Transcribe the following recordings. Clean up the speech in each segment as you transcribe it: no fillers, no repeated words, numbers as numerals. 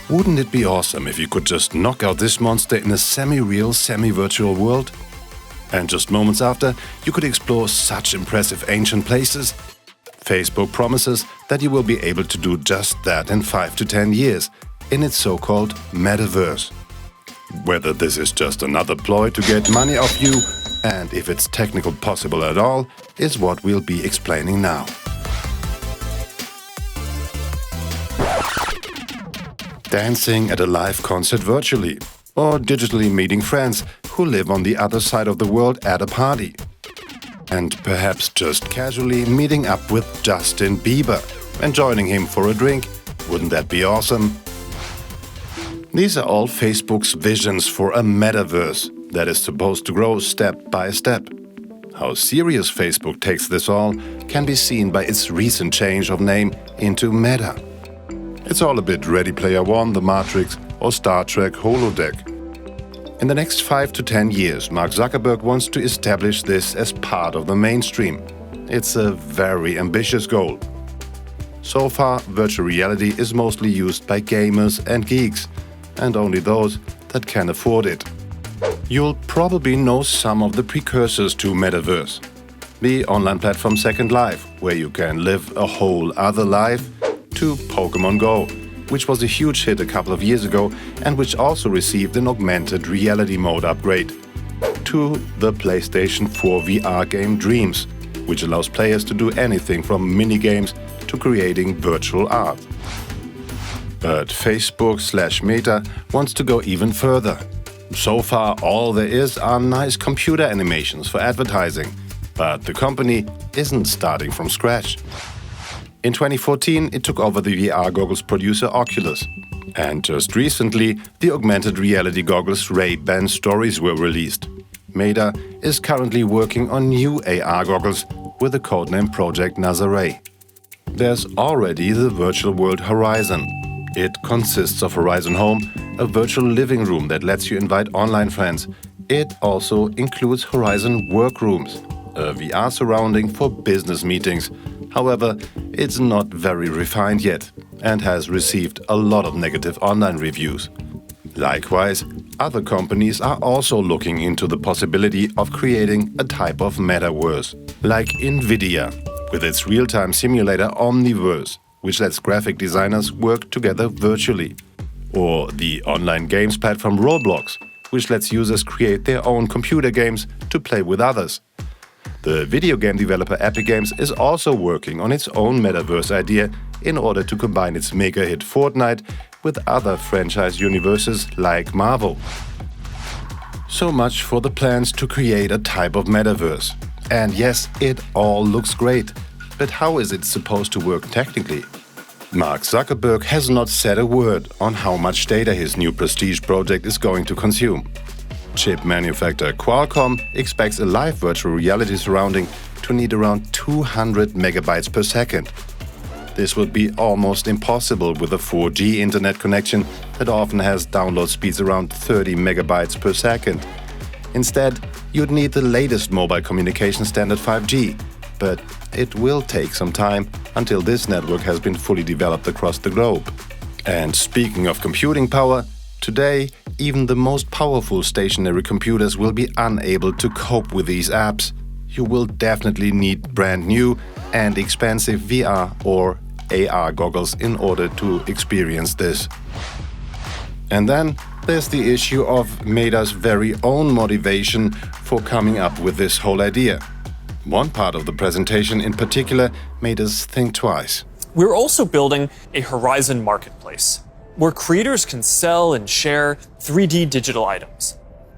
Wouldn't it be awesome if you could just knock out this monster in a semi-real, semi-virtual world? And just moments after, you could explore such impressive ancient places. Facebook promises that you will be able to do just that in 5 to 10 years, in its so-called Metaverse. Whether this is just another ploy to get money off you, and if it's technically possible at all, is what we'll be explaining now. Dancing at a live concert virtually, or digitally meeting friends who live on the other side of the world at a party. And perhaps just casually meeting up with Justin Bieber and joining him for a drink. Wouldn't that be awesome? These are all Facebook's visions for a metaverse that is supposed to grow step by step. How serious Facebook takes this all can be seen by its recent change of name into Meta. It's all a bit Ready Player One, The Matrix or Star Trek holodeck. In the next 5 to 10 years, Mark Zuckerberg wants to establish this as part of the mainstream. It's a very ambitious goal. So far, virtual reality is mostly used by gamers and geeks, and only those that can afford it. You'll probably know some of the precursors to Metaverse. The online platform Second Life, where you can live a whole other life, to Pokémon Go, which was a huge hit a couple of years ago and which also received an augmented reality mode upgrade, to the PlayStation 4 VR game Dreams, which allows players to do anything from minigames to creating virtual art. But Facebook/Meta wants to go even further. So far, all there is are nice computer animations for advertising, but the company isn't starting from scratch. In 2014, it took over the VR goggles producer Oculus. And just recently, the augmented reality goggles Ray-Ban Stories were released. Meta is currently working on new AR goggles with the codename Project Nazare. There's already the virtual world Horizon. It consists of Horizon Home, a virtual living room that lets you invite online friends. It also includes Horizon Workrooms, a VR surrounding for business meetings. However, it's not very refined yet and has received a lot of negative online reviews. Likewise, other companies are also looking into the possibility of creating a type of metaverse, like Nvidia, with its real-time simulator Omniverse, which lets graphic designers work together virtually, or the online games platform Roblox, which lets users create their own computer games to play with others. The video game developer Epic Games is also working on its own metaverse idea in order to combine its mega hit Fortnite with other franchise universes like Marvel. So much for the plans to create a type of metaverse. And yes, it all looks great. But how is it supposed to work technically? Mark Zuckerberg has not said a word on how much data his new prestige project is going to consume. Chip manufacturer Qualcomm expects a live virtual reality surrounding to need around 200 megabytes per second. This would be almost impossible with a 4G internet connection that often has download speeds around 30 megabytes per second. Instead, you'd need the latest mobile communication standard 5G, but it will take some time until this network has been fully developed across the globe. And speaking of computing power, today, even the most powerful stationary computers will be unable to cope with these apps. You will definitely need brand new and expensive VR or AR goggles in order to experience this. And then there's the issue of Meta's very own motivation for coming up with this whole idea. One part of the presentation in particular made us think twice. We're also building a Horizon marketplace, where creators can sell and share 3D digital items.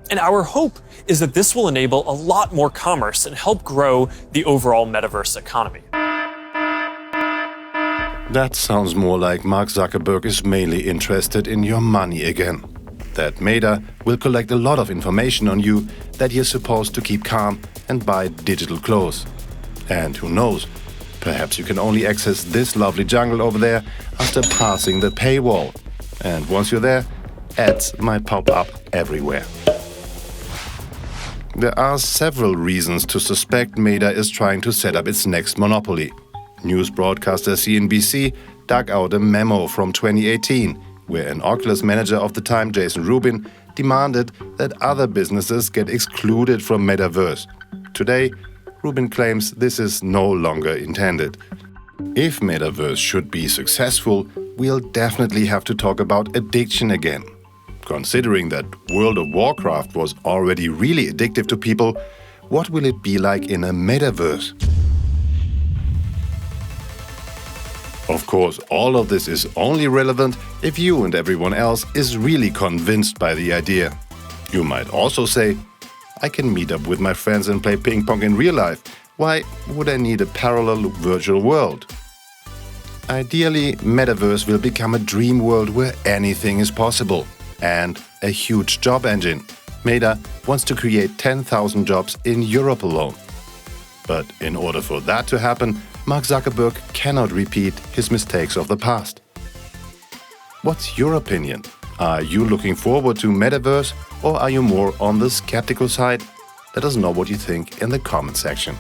And our hope is that this will enable a lot more commerce and help grow the overall metaverse economy. That sounds more like Mark Zuckerberg is mainly interested in your money again. That Meta will collect a lot of information on you that you're supposed to keep calm and buy digital clothes. And who knows, perhaps you can only access this lovely jungle over there after passing the paywall. And once you're there, ads might pop up everywhere. There are several reasons to suspect Meta is trying to set up its next monopoly. News broadcaster CNBC dug out a memo from 2018, where an Oculus manager of the time, Jason Rubin, demanded that other businesses get excluded from Metaverse. Today, Rubin claims this is no longer intended. If Metaverse should be successful, we'll definitely have to talk about addiction again. Considering that World of Warcraft was already really addictive to people, what will it be like in a Metaverse? Of course, all of this is only relevant if you and everyone else is really convinced by the idea. You might also say, I can meet up with my friends and play ping pong in real life. Why would I need a parallel virtual world? Ideally, Metaverse will become a dream world where anything is possible. And a huge job engine. Meta wants to create 10,000 jobs in Europe alone. But in order for that to happen, Mark Zuckerberg cannot repeat his mistakes of the past. What's your opinion? Are you looking forward to Metaverse or are you more on the skeptical side? Let us know what you think in the comment section.